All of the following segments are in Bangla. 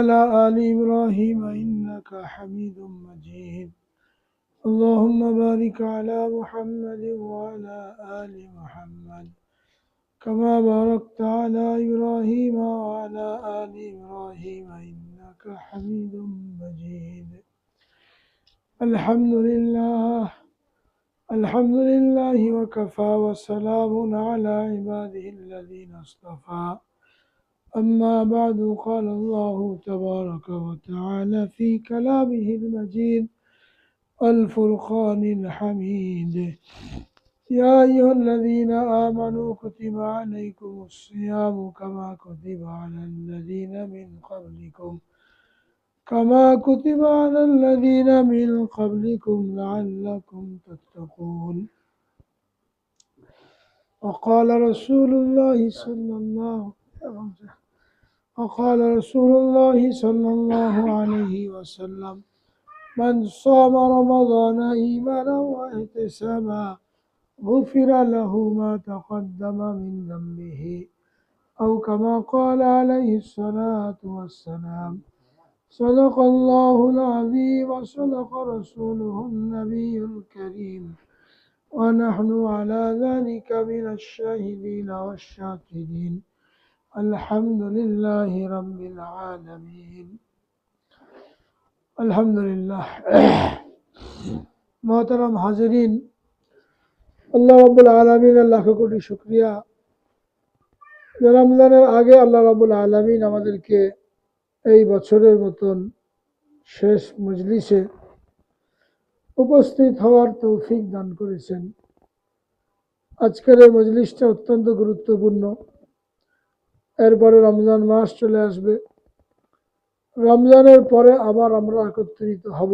وعلى آل إبراهيم إنك حميد مجيد. اللهم بارك على محمد وعلى آل محمد كما باركت على إبراهيم وعلى آل إبراهيم إنك حميد مجيد. الحمد لله وكفى وسلام على عباده الذين اصطفى. أما بعد، قال الله تبارك وتعالى في كلامه المجيد الفرقان الحميد: يا أيها الذين آمنوا كتب عليكم الصيام كما كتب على الذين من قبلكم لعلكم تتقون. وقال رسول الله صلى الله عليه وسلم: من صام رمضان إيمانا واحتسابا غفر له ما تقدم من ذنبه، أو كما قال عليه الصلاة والسلام. صدق الله العظيم وصدق رسوله النبي الكريم، ونحن على ذلك من الشاهدين والشاكرين. الحمد لله رب العالمين. আলহামদুলিল্লাহ। মোহতারাম হাজিরিন, আল্লাহ রাব্বুল আলামিনের লাখ কোটি শুকরিয়া। রমজানের আগে আল্লাহ রাব্বুল আলামিন আমাদেরকে এই বছরের মতন শেষ মজলিসে উপস্থিত হওয়ার তৌফিক দান করেছেন। আজকের এই মজলিসটা অত্যন্ত গুরুত্বপূর্ণ। এরপরে রমজান মাস চলে আসবে। রমজানের পরে আবার আমরা একত্রিত হব।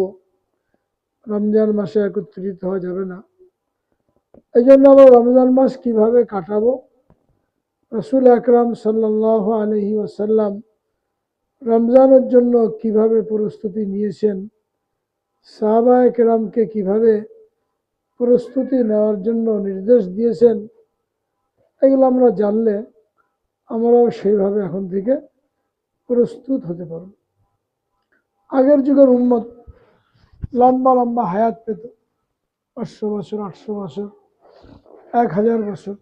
রমজান মাসে একত্রিত হওয়া যাবে না। এই জন্য আমরা রমজান মাস কিভাবে কাটাবো, রাসূল আকরাম সাল্লাল্লাহু আলাইহি ওয়াসাল্লাম রমজানের জন্য কিভাবে প্রস্তুতি নিয়েছেন, সাহাবায়ে কেরামকে কিভাবে প্রস্তুতি নেওয়ার জন্য নির্দেশ দিয়েছেন, এগুলো আমরা জানলে আমরাও সেইভাবে এখন থেকে প্রস্তুত হতে পারব। আগের যুগের উম্মত লম্বা লম্বা হায়াত পেত, 500 বছর, 800 বছর, 1000 বছর।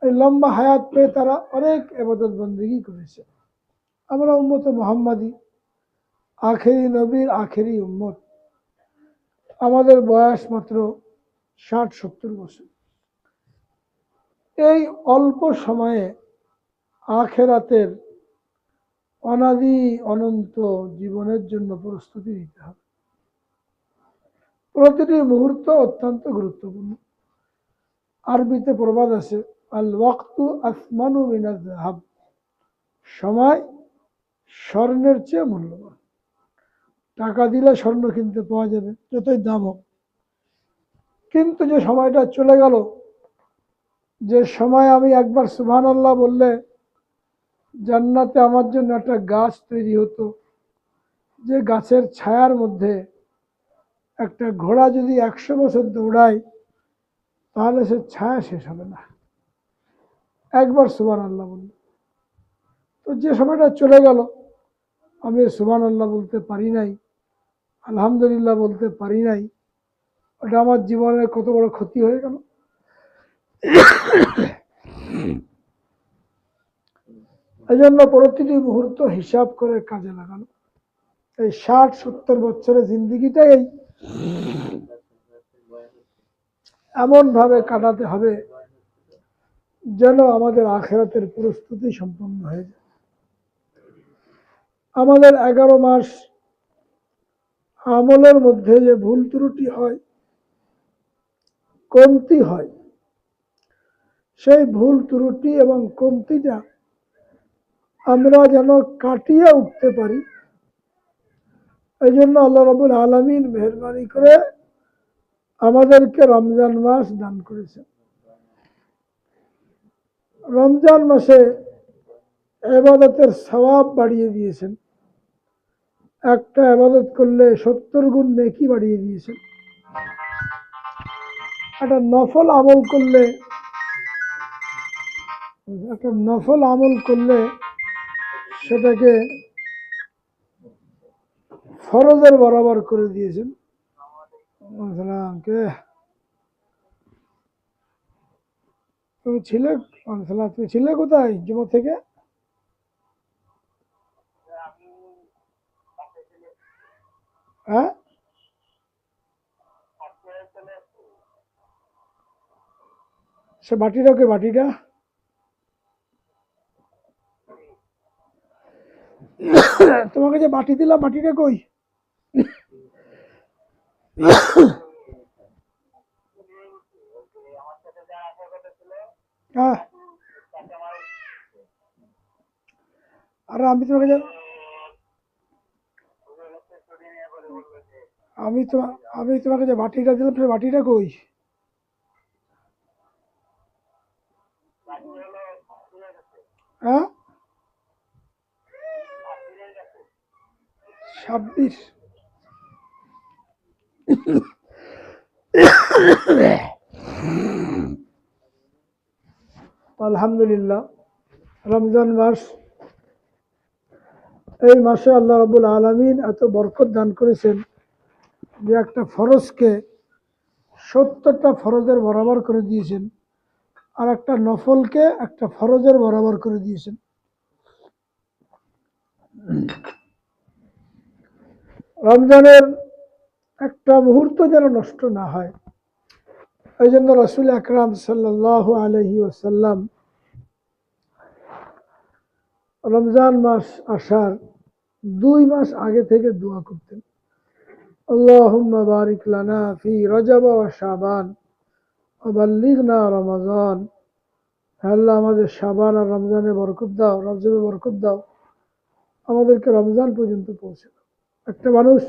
এই লম্বা হায়াত পেয়ে তারা অনেক ইবাদত বন্দেগী করেছে। আমরা উম্মতে মুহাম্মাদি, আখেরি নবীর আখেরি উম্মত। আমাদের বয়স মাত্র 60-70 বছর। এই অল্প সময়ে আখেরাতের অনাদি অনন্ত জীবনের জন্য প্রস্তুতি নিতে হবে। প্রতিটি মুহূর্ত অত্যন্ত গুরুত্বপূর্ণ। আরবিতে প্রবাদ আছে, আল ওয়াক্তু আসমানু মিনাজ যাহাব। সময় স্বর্ণের চেয়ে মূল্যবান। টাকা দিলে স্বর্ণ কিনতে পাওয়া যাবে, যতই দাম হোক। কিন্তু যে সময়টা চলে গেল, যে সময় আমি একবার সুবহানাল্লাহ বললে জান্নাতে আমার জন্য একটা গাছ তৈরি হতো, যে গাছের ছায়ার মধ্যে একটা ঘোড়া যদি 100 বছর দৌড়ায় তাহলে সে ছায়া শেষ হবে না। একবার সুবহানাল্লাহ বললে। তো যে সময়টা চলে গেল, আমি সুবহানাল্লাহ বলতে পারি নাই, আলহামদুলিল্লাহ বলতে পারি নাই, ওটা আমার জীবনের কত বড় ক্ষতি হয়ে গেল। এই জন্য প্রতিটি মুহূর্ত হিসাব করে কাজে লাগানো। এই 60-70 বছরের জিন্দিগিটাই এমন ভাবে কাটাতে হবে যেন আমাদের আখিরাতের প্রস্তুতি সম্পন্ন হয়ে যায়। আমাদের 11 মাস আমলের মধ্যে যে ভুল ত্রুটি হয়, কমতি হয়, সেই ভুল ত্রুটি এবং কমতিটা আমরা যেন কাটিয়ে উঠতে পারি, এই জন্য আল্লাহ রাব্বুল আলামিন মেহেরবানি করে আমাদেরকে রমজান মাস দান করেছেন। রমজান মাসে ইবাদতের সওয়াব বাড়িয়ে দিয়েছেন। একটা ইবাদত করলে 70 গুণ নেকি বাড়িয়ে দিয়েছেন। একটা নফল আমল করলে সেটাকে ফরজের বরাবর করে দিয়েছেন। সালাম কে তুমি ছিলে কোথায় জুমা থেকে? হ্যাঁ, সে বাটিটা কে বাটিটা? তোমাকে যে বাটি দিলাম বাটিটা কই? হ্যাঁ, আর আমি তো আমি তোমাকে যে বাটিটা দিলাম সে বাটিটা কই? হ্যাঁ, 26। আলহামদুলিল্লাহ, রমজান মাস, এই মাসে আল্লাহ রাব্বুল আলামিন এত বরকত দান করেছেন যে একটা ফরজকে 70টা ফরজের বরাবর করে দিয়েছেন, আর একটা নফলকে একটা ফরজের বরাবর করে দিয়েছেন। রমজানের একটা মুহূর্ত যেন নষ্ট না হয়, এই জন্য রাসূল আকরাম সাল্লাল্লাহু আলাইহি ওয়াসাল্লাম রমজান মাস আসার 2 মাস আগে থেকে দোয়া করতেন, আল্লাহুম্মা বারিক লানা ফি রজব ওয়া শাবান ওয়া বাল্লিগনা রমাজান। আল্লাহ, আমাদের শাবান আর রমজানে বরকত দাও, রজবে বরকত দাও, আমাদেরকে রমজান পর্যন্ত পৌঁছে দাও। একটা মানুষ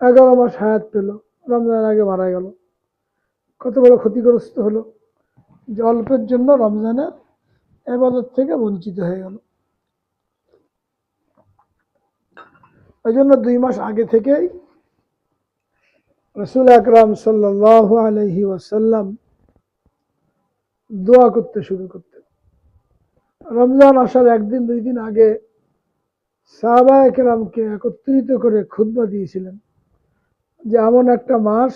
11 মাস হায়াত পেল, রমজান আগে মারা গেল, কত বড় ক্ষতিগ্রস্ত হলো যে অল্পের জন্য রমজানের ইবাদত থেকে বঞ্চিত হয়ে গেল। এই জন্য 2 মাস আগে থেকেই রাসূল আকরাম সাল্লাল্লাহু আলাইহি ওয়াসাল্লাম দোয়া করতে শুরু করতেন। রমজান আসার 1 দিন 2 দিন আগে সাহাবায়ে কেরামকে একত্রিত করে খুতবা দিয়েছিলেন যে এমন একটা মাস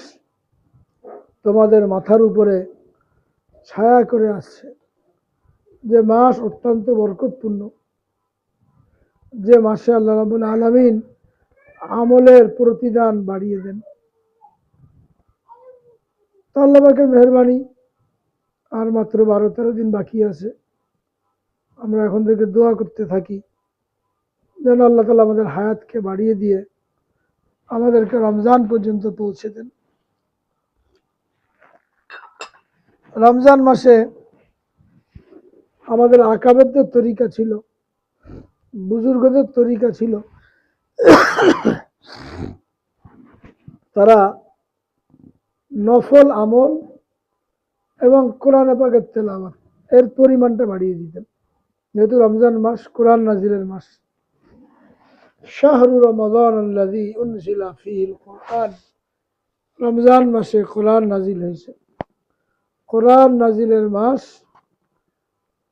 তোমাদের মাথার উপরে ছায়া করে আসছে, যে মাস অত্যন্ত বরকতপূর্ণ, যে মাসে আল্লাহ রাব্বুল আলামিন আমলের প্রতিদান বাড়িয়ে দেন। তো আল্লাহ পাকের মেহেরবানি, আর মাত্র 12-13 দিন বাকি আছে। আমরা এখন থেকে দোয়া করতে থাকি যেন আল্লাহ তাআলা আমাদের হায়াতকে বাড়িয়ে দিয়ে আমাদেরকে রমজান পর্যন্ত পৌঁছে দেন। রমজান মাসে আমাদের আকাবেরদের তরিকা ছিল, বুজুর্গদের তরিকা ছিল, তারা নফল আমল এবং কোরআন পাকের তেলাওয়াত এর পরিমাণটা বাড়িয়ে দিতেন। যেহেতু রমজান মাস কোরআন নাজিলের মাস, শাহরু রমাদান আল্লাযী উনজিলা ফীহিল কুরআন, রমজান মাসে কোরআন নাজিল হয়েছে। কোরআন নাজিলের মাস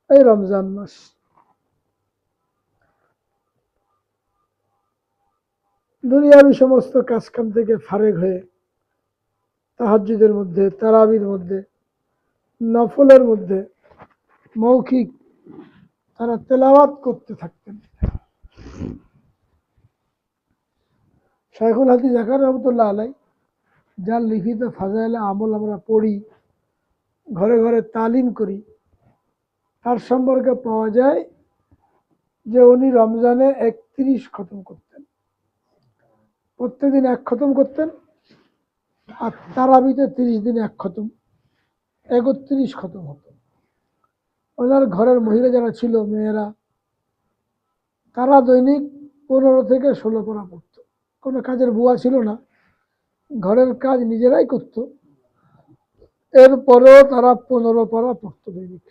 এই রমজান মাস। দুনিয়াবি সমস্ত কাজকাম থেকে ফারেক হয়ে তাহাজ্জুদের মধ্যে, তারাবির মধ্যে, নফলের মধ্যে মৌখিক তারা তেলাওয়াত করতে থাকতেন। শাইখুল হাদিস জাকারিয়া রহমাতুল্লাহ আলাইহি যার লিখিত ফাজাইলে আমল আমরা পড়ি, ঘরে ঘরে তালিম করি, তার সম্পর্কে পাওয়া যায় যে উনি রমজানে 31 খতম করতেন, প্রত্যেকদিন 1 খতম করতেন, আর তারাবিতে 30 দিনে 1 খতম, 31 খতম হতো। ওনার ঘরের মহিলা যারা ছিল, মেয়েরা, তারা দৈনিক 15 থেকে 16 পারা পড়ত। কোনো কাজের বুয়া ছিল না, ঘরের কাজ নিজেরাই করত, এরপরেও তারা 15 পারা পড়ত দৈনিক।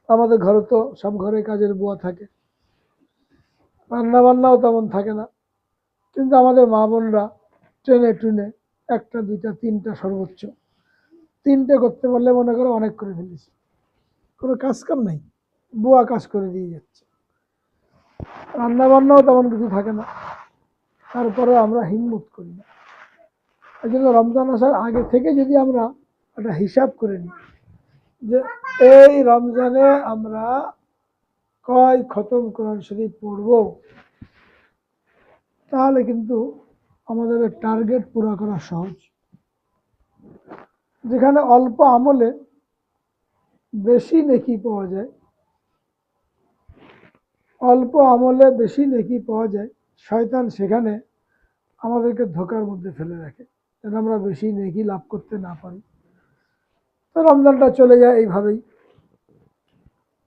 আমাদের ঘরে তো সব ঘরে কাজের বুয়া থাকে, রান্না বান্নাও তেমন থাকে না, কিন্তু আমাদের মা বোনরা ট্রেনে টুনে 1টা 2টা 3টা সর্বোচ্চ 3টে করতে পারলে মনে করো অনেক করে ফেলেছি। কোনো কাজ কাম নাই, বুয়া কাজ করে দিয়ে যাচ্ছে, রান্না বান্নাও তেমন কিছু থাকে না। তারপরে আমরা হিম্মত করি না। এই জন্য রমজান আসার আগে থেকে যদি আমরা একটা হিসাব করে নিই যে এই রমজানে আমরা কয় খতম কোরআন শরীফ পড়ব, তাহলে কিন্তু আমাদের টার্গেট পুরো করা সহজ। যেখানে অল্প আমলে বেশি নেকি পাওয়া যায়, অল্প আমলে বেশি নেকি পাওয়া যায়, শয়তান সেখানে আমাদেরকে ধোঁকার মধ্যে ফেলে রাখে যেন আমরা বেশি নেকি লাভ করতে না পারি। তো রমজানটা চলে যায় এইভাবেই।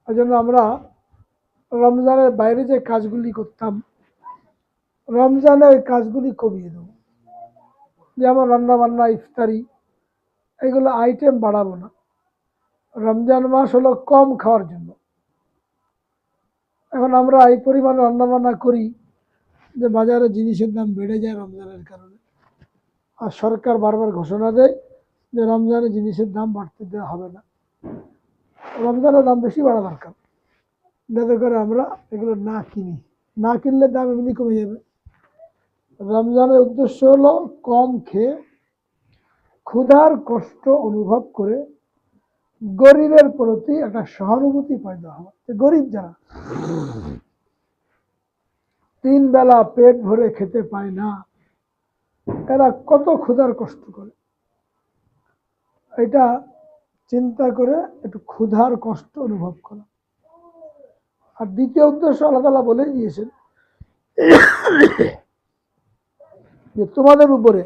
এই জন্য আমরা রমজানের বাইরে যে কাজগুলি করতাম, রমজানে ওই কাজগুলি কমিয়ে দেবো। যেমন রান্না বান্না, ইফতারি, এগুলো আইটেম বাড়াবো না। রমজান মাস হলো কম খাওয়ার জন্য। এখন আমরা এই পরিমাণে রান্নাবান্না করি যে বাজারে জিনিসের দাম বেড়ে যায় রমজানের কারণে। আর সরকার বারবার ঘোষণা দেয় যে রমজানে জিনিসের দাম বাড়তে দেওয়া হবে না। রমজানের দাম বেশি বাড়া দরকার, যাতে করে আমরা এগুলো না কিনি। না কিনলে দাম এমনি কমে যাবে। রমজানের উদ্দেশ্য হলো কম খেয়ে ক্ষুধার কষ্ট অনুভব করে গরিবের প্রতি একটা সহানুভূতি পয়দা হওয়া। গরিব যারা 3 বেলা পেট ভরে খেতে পায় না, এরা কত ক্ষুধার কষ্ট করে, এটা চিন্তা করে একটু ক্ষুধার কষ্ট অনুভব করা। আর দ্বিতীয় উদ্দেশ্য আল্লাহ তাআলা বলে দিয়েছেন যে তোমাদের উপরে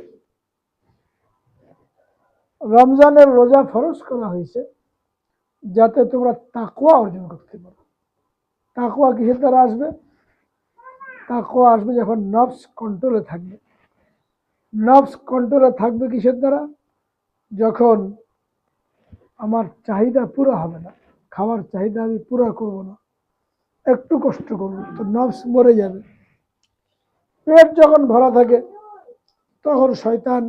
রমজানের রোজা ফরজ করা হয়েছে যাতে তোমরা তাকওয়া অর্জন করতে পারো। তাকওয়া কিসের দ্বারা আসবে? তাকওয়া আসবে যখন নফস কন্ট্রোলে থাকবে। নফস কন্ট্রোলে থাকবে কিসের দ্বারা? যখন আমার চাহিদা পুরো হবে না, খাওয়ার চাহিদা আমি পুরো করব না, একটু কষ্ট করব, তো নফস মরে যাবে। পেট যখন ভরা থাকে তখন শয়তান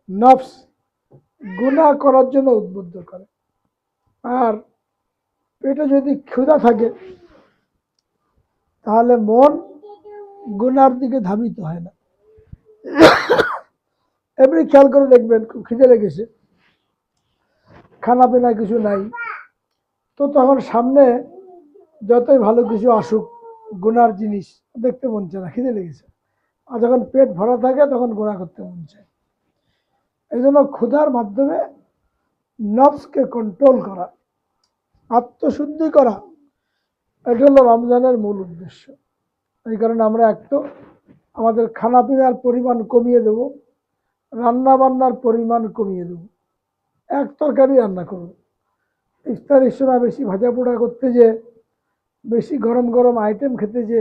নফস গুনাহ করার জন্য উদ্বুদ্ধ করে। আর পেটে যদি ক্ষুধা থাকে তাহলে মন গুনার দিকে ধাবিত হয় না। এমনি খেয়াল করে দেখবেন, খুব খিদে লেগেছে, খানা পিনা কিছু নাই, তো তখন সামনে যতই ভালো কিছু আসুক, গুনার জিনিস দেখতে মন চায় না, খিদে লেগেছে। আর যখন পেট ভরা থাকে তখন গুনাহ করতে মন চায়। এই জন্য ক্ষুধার মাধ্যমে নফসকে কন্ট্রোল করা, আত্মশুদ্ধি করা, এটা হলো রমজানের মূল উদ্দেশ্য। এই কারণে আমরা একটু আমাদের খানা পিনার পরিমাণ কমিয়ে দেব, রান্না বান্নার পরিমাণ কমিয়ে দেব, এক তরকারি রান্না করব। ইফতারির সময় বেশি ভাজা পোড়া করতে যে, বেশি গরম গরম আইটেম খেতে যে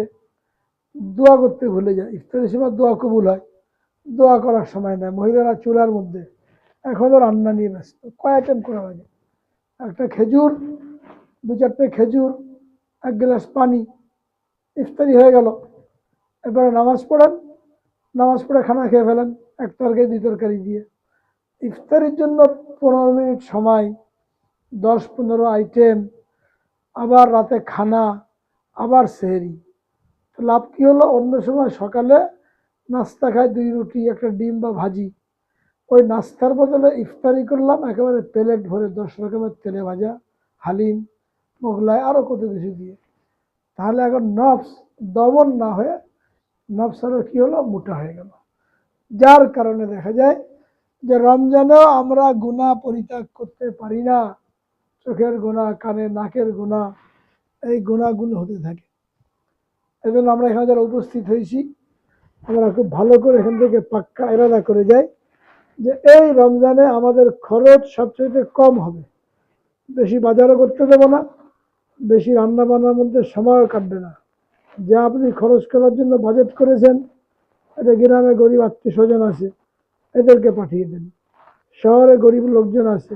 দোয়া করতে ভুলে যায়। ইফতারির সময় দোয়া কবুল হয়, দোয়া করার সময় নেয়। মহিলারা চুলার মধ্যে এখনও রান্না নিয়ে ব্যস্ত, কয় আইটেম করা লাগে। একটা খেজুর, 2-4টে খেজুর, 1 গ্লাস পানি, ইফতারি হয়ে গেল। এবারে নামাজ পড়েন, নামাজ পড়ে খানা খেয়ে ফেলেন, 1 তরকারি 2 তরকারি দিয়ে। ইফতারির জন্য 15 মিনিট সময়, 10-15 আইটেম, আবার রাতে খানা, আবার সেহরি। তো লাভ কী হলো? অন্য সময় সকালে নাস্তা খায় 2 রুটি, 1টা ডিম বা ভাজি, ওই নাস্তার বদলে ইফতারি করলাম একেবারে প্লেট ভরে 10 রকমের তেলে ভাজা, হালিম, মোগলাই, আরও কত কিছু দিয়ে। তাহলে এখন নফস দমন না হয়ে নফস আরও কী হলো? মোটা হয়ে গেল। যার কারণে দেখা যায় যে রমজানেও আমরা গুনাহ পরিত্যাগ করতে পারি না। চোখের গুনাহ, কানের নাকের গুনাহ, এই গুনাহগুলো হতে থাকে। এই জন্য আমরা এখানে যারা উপস্থিত হয়েছি, আমরা খুব ভালো করে এখান থেকে পাক্কা এরাদা করে যাই যে এই রমজানে আমাদের খরচ সবচেয়ে কম হবে। বেশি বাজারও করতে দেবো না, বেশি রান্না বান্নার মধ্যে সময়ও কাটবে না। যা আপনি খরচ করার জন্য বাজেট করেছেন, এটা গ্রামে গরিব আত্মীয় স্বজন আছে, এদেরকে পাঠিয়ে দেন। শহরে গরিব লোকজন আছে,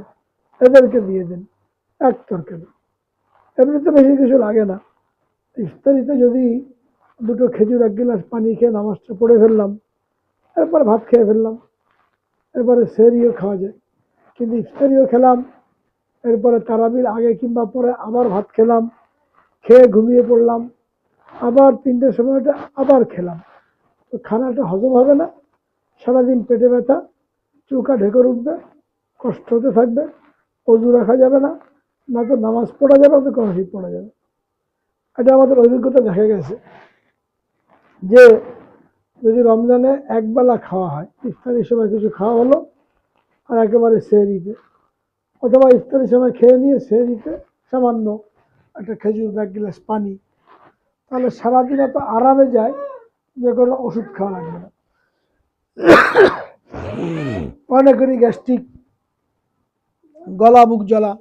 এদেরকে দিয়ে দেন। 1 তরকারি, এমনিতে বেশি কিছু লাগে না। ইফতারিতে যদি 2টো খেজুর, 1 গ্লাস পানি খেয়ে নামাজটা পড়ে ফেললাম, এরপর ভাত খেয়ে ফেললাম, এরপরে সেহরিও খাওয়া যায়। কিন্তু ইফতারিও খেলাম, এরপরে তারাবির আগে কিংবা পরে আবার ভাত খেলাম, খেয়ে ঘুমিয়ে পড়লাম, আবার 3টের সময়টা আবার খেলাম। তো খানাটা হজম হবে না, সারাদিন পেটে ব্যথা, চৌকা ঢেকর উঠবে, কষ্ট হতে থাকবে, অজু রাখা যাবে না, না তো নামাজ পড়া যাবে না তো কোরআন পড়া যাবে। এটা আমাদের অভিজ্ঞতা দেখা গেছে যে যদি রমজানে একবেলা খাওয়া হয়, ইফতারির সময় কিছু খাওয়া হলো আর একেবারে সেহরিতে, অথবা ইফতারির সময় খেয়ে নিয়ে সেহরিতে সামান্য একটা খেজুর বা এক গ্লাস পানি, তাহলে সারাদিন এত আরামে যায় যে কোনো ওষুধ খাওয়া লাগবে না। অনেকেরই গ্যাস্ট্রিক, গলা বুক জ্বলা,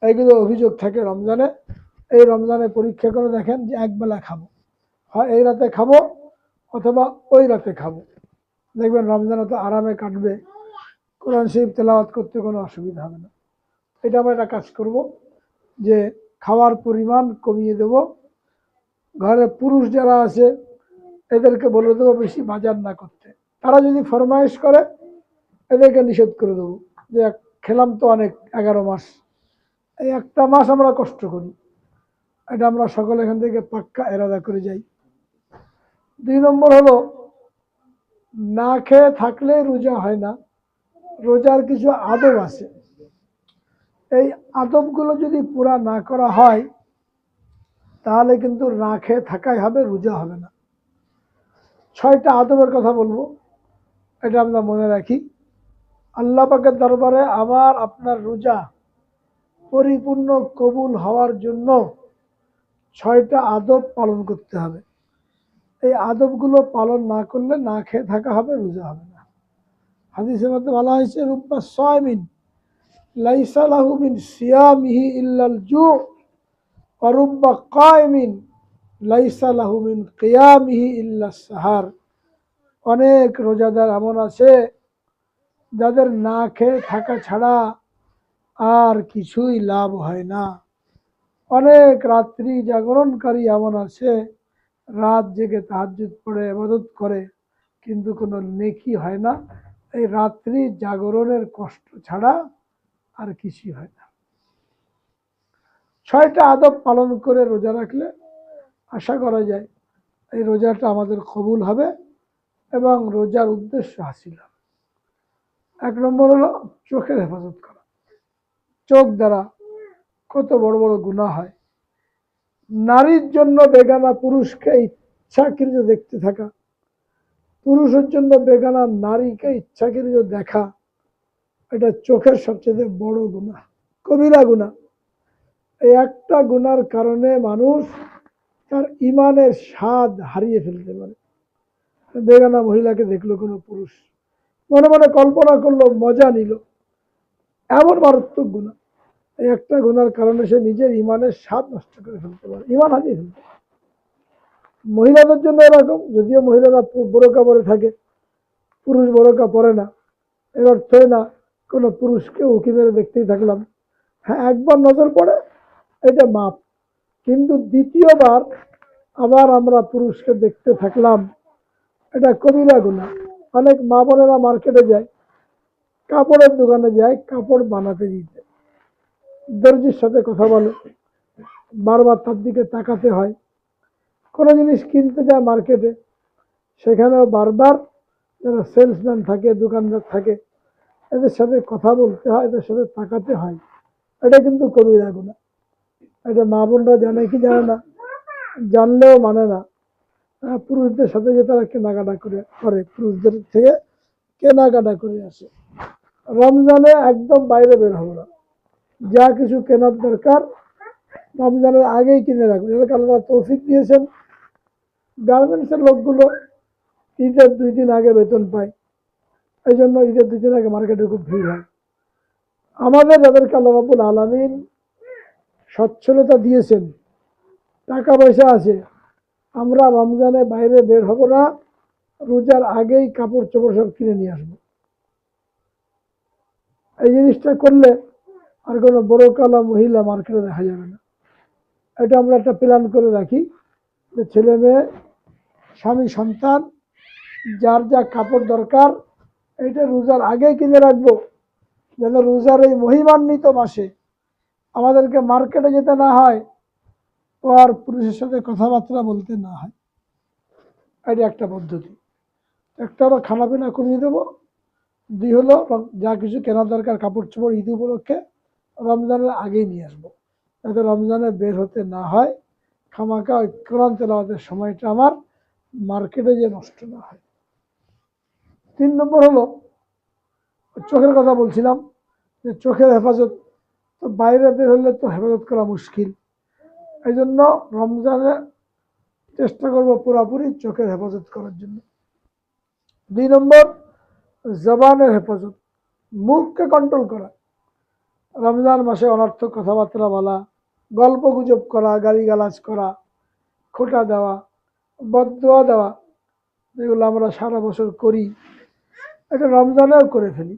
এইগুলো অভিযোগ থাকে রমজানে। এই রমজানে পরীক্ষা করে দেখেন যে একবেলা খাবো, হয় এই রাতে খাবো অথবা ওই রাতে খাবো, দেখবেন রমজান তো আরামে কাটবে, কোরআন শরীফ তেলাওয়াত করতে কোনো অসুবিধা হবে না। এটা আমরা একটা কাজ করব যে খাওয়ার পরিমাণ কমিয়ে দেব। ঘরে পুরুষ যারা আছে এদেরকে বলে দেবো বেশি বাজার না করতে। তারা যদি ফরমাইশ করে এদেরকে নিষেধ করে দেবো যে খেলাম তো অনেক 11 মাস, এই একটা মাস আমরা কষ্ট করি। এটা আমরা সকলে এখান থেকে পাক্কা এরাদা করে যাই। 2 নম্বর হলো, না খেয়ে থাকলে রোজা হয় না, রোজার কিছু আদব আছে। এই আদবগুলো যদি পুরা না করা হয় তাহলে কিন্তু না খেয়ে থাকাই হবে, রোজা হবে না। 6টা আদবের কথা বলবো, এটা আমরা মনে রাখি। আল্লাহ পাকের দরবারে আমার আপনার রোজা পরিপূর্ণ কবুল হওয়ার জন্য 6টা আদব পালন করতে হবে। এই আদবগুলো পালন না করলে না খেয়ে থাকা হবে, রোজা হবে না। হাদিসের মধ্যে বলা হয়েছে, রুব্বা সাইমিন লাইসা লাহু মিন সিয়ামিহি ইল্লাল জু' ওয়া রুব্বা কাইমিন লাইসা লাহু মিন কিয়ামিহি ইল্লাস সাহার। অনেক রোজাদার এমন আছে যাদের না খেয়ে থাকা ছাড়া আর কিছুই লাভ হয় না। অনেক রাত্রি জাগরণকারী এমন আছে, রাত জেগে তাহাজ্জুদ পড়ে ইবাদত করে, কিন্তু কোনো নেকি হয় না। এই রাত্রি জাগরণের কষ্ট ছাড়া আর কিছুই হয় না। 6টা আদব পালন করে রোজা রাখলে আশা করা যায় এই রোজাটা আমাদের কবুল হবে এবং রোজার উদ্দেশ্য হাসিল হবে। 1 নম্বর হলো চোখের হেফাজত করা। চোখ দ্বারা কত বড় বড় গুনাহ হয়। নারীর জন্য বেগানা পুরুষকে ইচ্ছাকৃত দেখতে থাকা, পুরুষের জন্য বেগানা নারীকে ইচ্ছাকৃত দেখা, এটা চোখের সবচেয়ে বড় গুনাহ, কবিরা গুনাহ। এই একটা গুনার কারণে মানুষ তার ইমানের স্বাদ হারিয়ে ফেলতে পারে। বেগানা মহিলাকে দেখলো কোনো পুরুষ, মনে মনে কল্পনা করলো, মজা নিল, এমন মারাত্মক গুনাহ। এই একটা গুনার কারণে সে নিজের ইমানের স্বাদ নষ্ট করে ফেলতে পারে, ইমান হারিয়ে ফেলতে পারে। মহিলাদের জন্য এরকম, যদিও মহিলারা বোরকা পরে থাকে, পুরুষ বোরকা পরে না, এর অর্থ না কোনো পুরুষকে উঁকি মেরে দেখতেই থাকলাম। হ্যাঁ, একবার নজর পড়ে এটা মাপ, কিন্তু দ্বিতীয়বার আবার আমরা পুরুষকে দেখতে থাকলাম, এটা কবিরা গুনাহ। অনেক মা বোনেরা মার্কেটে যায়, কাপড়ের দোকানে যায় কাপড় বানাতে দিতে, দর্জির সাথে কথা বলে, বারবার তার দিকে তাকাতে হয়। কোনো জিনিস কিনতে যায় মার্কেটে, সেখানেও বারবার যারা সেলসম্যান থাকে, দোকানদার থাকে, এদের সাথে কথা বলতে হয়, এদের সাথে তাকাতে হয়। এটা কিন্তু কবিরা গুনাহ। এটা মা বোনরা জানে কি জানে না, জানলেও মানে না। পুরুষদের সাথে যে তারা কেনাকাটা করে, পুরুষদের থেকে কেনাকাটা করে আসে। রমজানে একদম বাইরে বের হবো না, যা কিছু কেনার দরকার রমজানের আগেই কিনে রাখবো। যাদেরকে আল্লাহ তৌফিক দিয়েছেন, গার্মেন্টসের লোকগুলো ঈদের 2 দিন আগে বেতন পায়, এই জন্য ঈদের 2 দিন আগে মার্কেটে খুব ভিড় হয়। আমাদের যাদেরকে আল্লাহ রাব্বুল আলামিন সচ্ছলতা দিয়েছেন, টাকা পয়সা আছে, আমরা রমজানে বাইরে বের হব না, রোজার আগেই কাপড় চোপড় সব কিনে নিয়ে আসবো। এই জিনিসটা করলে আর কোনো বড় কালা মহিলা মার্কেটে দেখা যাবে না। এটা আমরা একটা প্ল্যান করে রাখি যে ছেলে মেয়ে, স্বামী, সন্তান, যার যা কাপড় দরকার এটা রোজার আগে কিনে রাখবো, যেন রোজার এই মহিমান্বিত মাসে আমাদেরকে মার্কেটে যেতে না হয়, ও আর পুরুষের সাথে কথাবার্তা বলতে না হয়। এটা একটা পদ্ধতি। একটা হলো খানা পিনা কমিয়ে দেবো, দুই হলো যা কিছু কেনার দরকার কাপড় চোপড় ঈদ উপলক্ষে রমজানের আগেই নিয়ে আসবো, যাতে রমজানে বের হতে না হয়, খামাকা ওই কোরআন তেলাওয়াতের সময়টা আমার মার্কেটে যে নষ্ট না হয়। 3 নম্বর হলো চোখের কথা বলছিলাম, যে চোখের হেফাজত, তো বাইরে বের হলে তো হেফাজত করা মুশকিল, এই জন্য রমজানে চেষ্টা করবো পুরাপুরি চোখের হেফাজত করার জন্য। 2 নম্বর জবানের হেফাজত, মুখকে কন্ট্রোল করা। রমজান মাসে অনর্থক কথাবার্তা বলা, গল্প গুজব করা, গালিগালাজ করা, খোঁটা দেওয়া, বদদোয়া দেওয়া, যেগুলো আমরা সারা বছর করি, এটা রমজানেও করে ফেলি,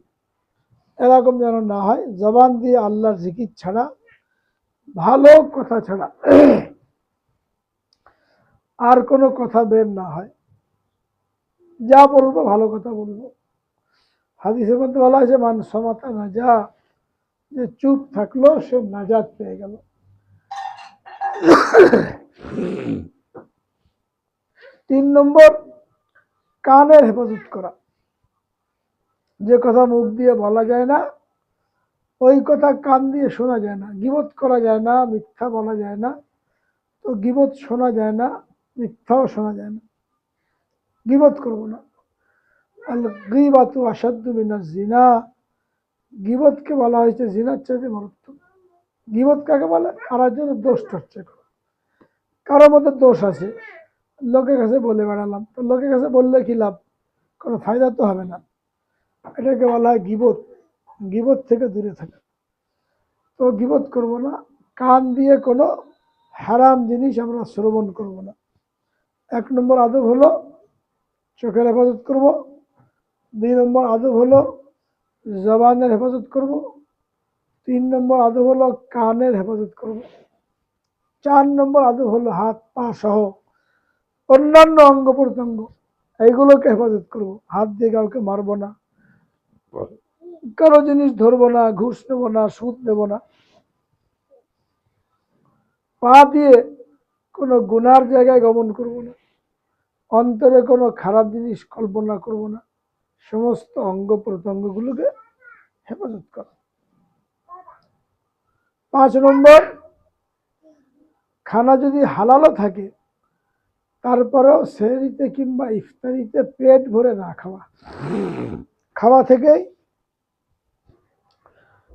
এরকম যেন না হয়। জবান দিয়ে আল্লাহর জিকির ছাড়া, ভালো কথা ছাড়া আর কোনো কথা বের না হয়। যা বলবো ভালো কথা বলবো। হাদিসের মধ্যে বলা হয়েছে মান সমাতা নাজা, যে চুপ থাকলো সে নাজাত পেয়ে গেল। 3 নম্বর কানের হেফাজত করা, যে কথা মুখ দিয়ে বলা যায় না ওই কথা কান দিয়ে শোনা যায় না। গীবত করা যায় না, মিথ্যা বলা যায় না, তো গীবত শোনা যায় না, মিথ্যাও শোনা যায় না, গীবত করবো না। আল গীবাতু আসাদ্দু মিনাজ জিনা, গীবতকে বলা হয়েছে জিনার চাইতে মারাত্মক। গীবত কাকে বলে? আর একজনের দোষ চর্চা করা। কারোর মধ্যে দোষ আছে, লোকের কাছে বলে বেড়ালাম, তো লোকের কাছে বললে কি লাভ? কোনো ফায়দা তো হবে না, এটাকে বলা হয় গীবত। গীবত থেকে দূরে থাকা, তো গীবত করবো না। কান দিয়ে কোনো হারাম জিনিস আমরা শ্রবণ করব না। 1 নম্বর আদব হলো চোখের হেফাজত করব, 2 নম্বর আদব হলো জবানের হেফাজত করব, 3 নম্বর আদব হলো কানের হেফাজত করব, 4 নম্বর আদব হলো হাত পা সহ অন্যান্য অঙ্গ প্রত্যঙ্গ, এইগুলোকে হেফাজত করব। হাত দিয়ে কাউকে মারবো না, কারো জিনিস ধরবো না, ঘুষ নেবো না, সুদ নেবো না। পা দিয়ে কোনো গুনার জায়গায় গমন করব না, অন্তরে কোনো খারাপ জিনিস কল্পনা করব না। সমস্ত অঙ্গ প্রত্যঙ্গগুলোকে হেফাজত করা। 5 নম্বর খানা যদি হালালও থাকে তারপরেও সেহরিতে কিংবা ইফতারিতে পেট ভরে না খাওয়া। খাওয়া থেকেই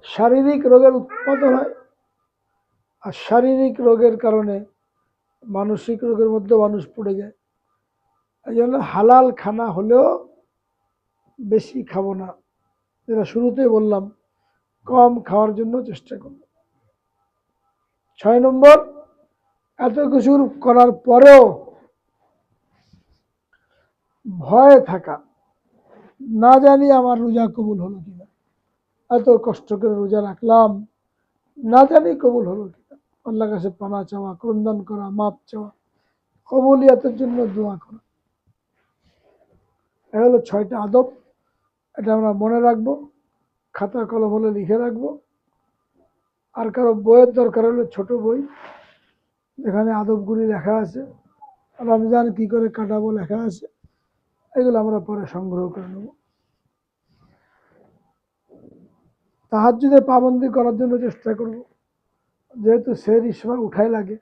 শারীরিক রোগের উৎপাদন হয়, আর শারীরিক রোগের কারণে মানসিক রোগের মধ্যে মানুষ পড়ে যায়। এই জন্য হালাল খানা হলেও বেশি খাবো না, যেটা শুরুতেই বললাম, কম খাওয়ার জন্য চেষ্টা করব। 6 নম্বর এত কিছু করার পরেও ভয়ে থাকা, না জানি আমার রোজা কবুল হলো কিনা, এত কষ্ট করে রোজা রাখলাম, না জানি কবুল হলো কিনা। আল্লাহর কাছে পানা চাওয়া, ক্রন্দন করা, মাপ চাওয়া, কবুলিয়াতের জন্য দোয়া করা। এ হলো 6টা আদব। এটা আমরা মনে রাখবো, খাতা কলম হলে লিখে রাখবো। আর কারো বইয়ের দরকার হলে ছোট বই, এখানে আদবগুলি লেখা আছে, রমজান কি করে কাটাবো লেখা আছে, এগুলো আমরা পরে সংগ্রহ করে নেব। তাহাজ্জুদে পাবন্দি করার জন্য চেষ্টা করব, যেহেতু সেহরির সময় উঠাই লাগে,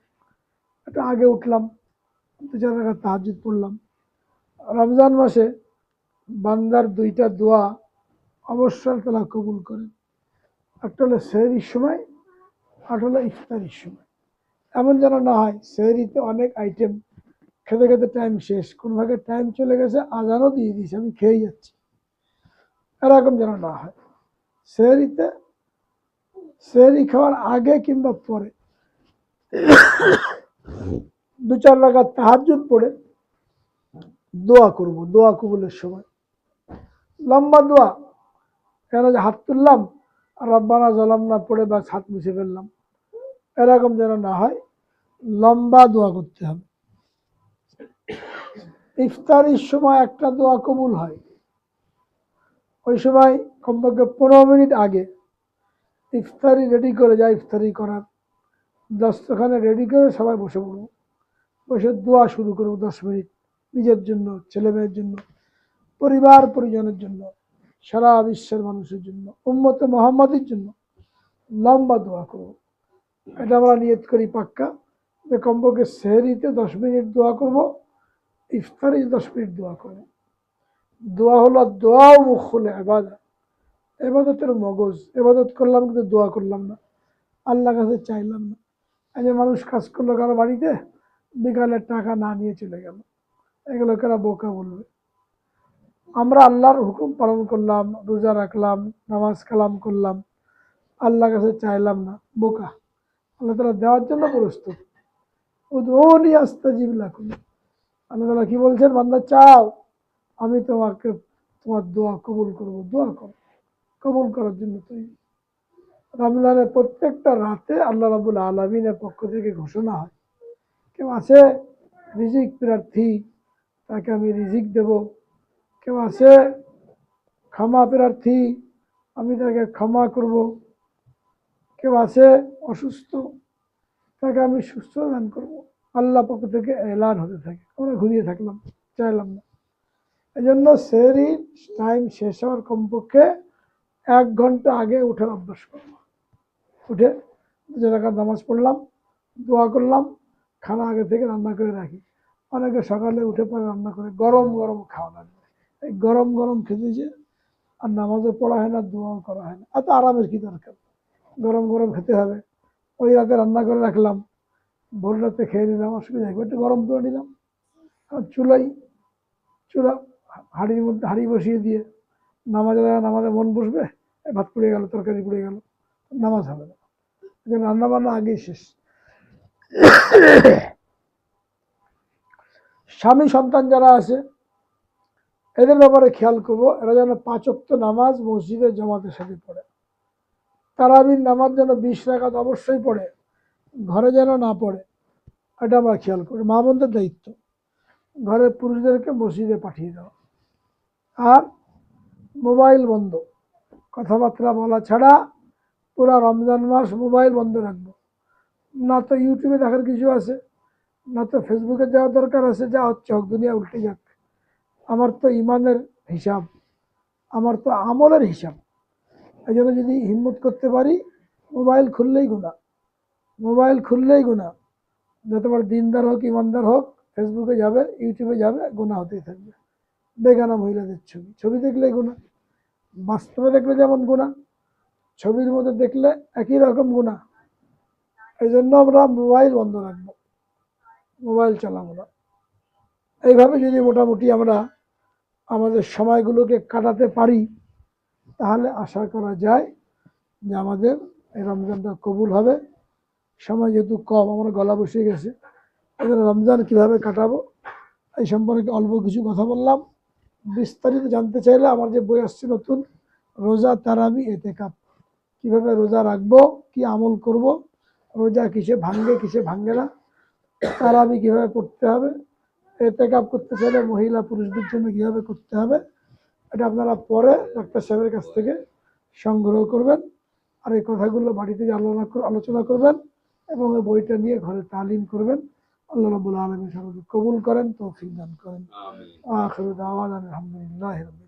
একটু আগে উঠলাম, 2-4 রাকাত তাহাজ্জুদ পড়লাম। রমজান মাসে বান্দার 2টা দোয়া অবশ্যই তাআলা কবুল করেন, একটা হলো সেহরির সময়, আর হলো ইফতারির সময়। এমন যেন না হয় সেহরিতে অনেক আইটেম, খেতে খেতে টাইম শেষ, কোন ভাগে টাইম চলে গেছে, আজানও দিয়ে দিয়েছে, আমি খেয়ে যাচ্ছি, এরকম যেন না হয়। সেহরিতে, সেহরি খাওয়ার আগে কিংবা পরে 2-4 রাকাত তাহাজ্জুদ পড়ে দোয়া করব, দোয়া কবুলের সময় লম্বা দোয়া, কেন যে হাত তুললাম আর রব্বানা জালামনা পড়ে বা হাত মুছে ফেললাম, এরকম যেন না হয়, লম্বা দোয়া করতে হবে। ইফতারির সময় একটা দোয়া কবুল হয়, ওই সময় কমপক্ষে 15 মিনিট আগে ইফতারি রেডি করে যায়, ইফতারি করার দস্তখানে রেডি করে সবাই বসে পড়বো, বসে দোয়া শুরু করবো 10 মিনিট, নিজের জন্য, ছেলে মেয়ের জন্য, পরিবার পরিজনের জন্য, সারা বিশ্বের মানুষের জন্য, উম্মতে মুহাম্মাদের জন্য লম্বা দোয়া করব। এটা আমরা নিয়ত করি পাক্কা যে কমপক্ষে সেহরিতে 10 মিনিট দোয়া করব, ইফতারে 10 মিনিট দোয়া করব। দোয়া হলো দোয়া ও মুখুল ইবাদত, এবাদতের মগজ। এবাদত করলাম কিন্তু দোয়া করলাম না, আল্লাহর কাছে চাইলাম না। এই যে মানুষ কাজ করলো কারো বাড়িতে, বিকালের টাকা না নিয়ে চলে গেল, এগুলো কারা বোকা বলবে? আমরা আল্লাহর হুকুম পালন করলাম, রোজা রাখলাম, নামাজ কালাম করলাম, আল্লাহর কাছে চাইলাম না, বোকা। আল্লাহ তাআলা দেওয়ার জন্য প্রস্তুত। উদউনি আস্তাজিব লাকুম। আল্লাহ তাআলা কি বলছেন? বান্দা চাও, আমি তোমাকে তোমার দোয়া কবুল করব। দোয়া করো, কবুল করার জন্য তৈরি। রমজানের প্রত্যেকটা রাতে আল্লাহ রাব্বুল আলামিনের পক্ষ থেকে ঘোষণা হয়, কেউ আছে রিজিক প্রার্থী, তাকে আমি রিজিক দেব। কেউ আছে ক্ষমা প্রার্থী, আমি তাকে ক্ষমা করব। কেউ আছে অসুস্থ, তাকে আমি সুস্থ দান করব। আল্লাহ পক্ষ থেকে এলান হতে থাকে। আমরা ঘুরিয়ে থাকলাম, চাইলাম না। এই জন্য সেহরি টাইম শেষ হওয়ার কমপক্ষে 1 ঘন্টা আগে উঠার অভ্যাস করব। উঠে 2 রাকাত নামাজ পড়লাম, দোয়া করলাম, খানা আগে থেকে রান্না করে রাখি। অনেকে সকালে উঠে পরে রান্না করে, গরম গরম খাওয়া লাগবে। এই গরম গরম খেতে যে আর নামাজও পড়া হয় না, দোয়াও করা হয় না। এত আরামের কি দরকার? গরম গরম খেতে হবে। ওই রাতে রান্না করে রাখলাম, ভোর রাতে খেয়ে নিলাম, অসুবিধা একটু গরম করে নিলাম। আর চুলা হাঁড়ির মধ্যে হাঁড়ি বসিয়ে দিয়ে নামাজে মন বসবে, ভাত পুড়ে গেল, তরকারি পুড়ে গেল, নামাজ হবে না। রান্না বান্না আগেই শেষ। স্বামী সন্তান যারা আছে এদের ব্যাপারে খেয়াল করবো, এরা যেন 5 ওয়াক্ত নামাজ মসজিদে জামাতের সাথে পড়ে। তারাবির নামাজ যেন 20 রাকাত অবশ্যই পড়ে, ঘরে যেন না পড়ে, এটা আমরা খেয়াল করি। মা বোনদের দায়িত্ব ঘরের পুরুষদেরকে মসজিদে পাঠিয়ে দেওয়া। আর মোবাইল বন্ধ, কথাবার্তা বলা ছাড়া পুরা রমজান মাস মোবাইল বন্ধ রাখবো। না তো ইউটিউবে দেখার কিছু আছে, না তো ফেসবুকে যাওয়ার দরকার আছে, যা হচ্ছে হোক, দুনিয়া উল্টে যাক। আমার তো ইমানের হিসাব, আমার তো আমলের হিসাব। এই জন্য যদি হিম্মত করতে পারি, মোবাইল খুললেই গুনাহ, মোবাইল খুললেই গুনাহ। যতবার দিনদার হোক ইমানদার হোক, ফেসবুকে যাবে, ইউটিউবে যাবে, গুনাহ হতেই থাকবে। বেগানা মহিলাদের ছবি, ছবি দেখলেই গুনাহ। বাস্তবে দেখলে যেমন গুনাহ, ছবির মধ্যে দেখলে একই রকম গুনাহ। এই জন্য আমরা মোবাইল বন্ধ রাখবো, মোবাইল চালাবো না। এইভাবে যদি মোটামুটি আমরা আমাদের সময়গুলোকে কাটাতে পারি, তাহলে আশা করা যায় যে আমাদের এই রমজানটা কবুল হবে। সময় যেহেতু কম, আমার গলা বসে গেছে, এই জন্য রমজান কীভাবে কাটাবো এই সম্পর্কে অল্প কিছু কথা বললাম। বিস্তারিত জানতে চাইলে আমার যে বই আসছে নতুন, রোজা, তারাবি, এতেকাফ, কীভাবে রোজা রাখবো, কি আমল করব, রোজা কিসে ভাঙ্গে কিসে ভাঙ্গে না, তারাবি কীভাবে পড়তে হবে, এতেকাফ করতে চাইলে মহিলা পুরুষদের জন্য কীভাবে করতে হবে, এটা আপনারা পরে ডাক্তার সাহেবের কাছ থেকে সংগ্রহ করবেন। আর এই কথাগুলো বাড়িতে আলোচনা করবেন এবং এই বইটা নিয়ে ঘরে তালিম করবেন। আল্লাহ রাব্বুল আলামিন সবাইকে কবুল করেন, তৌফিক দান করেন। আখিরু দাওয়ানা আলহামদুলিল্লাহি রাব্বিল আলামিন।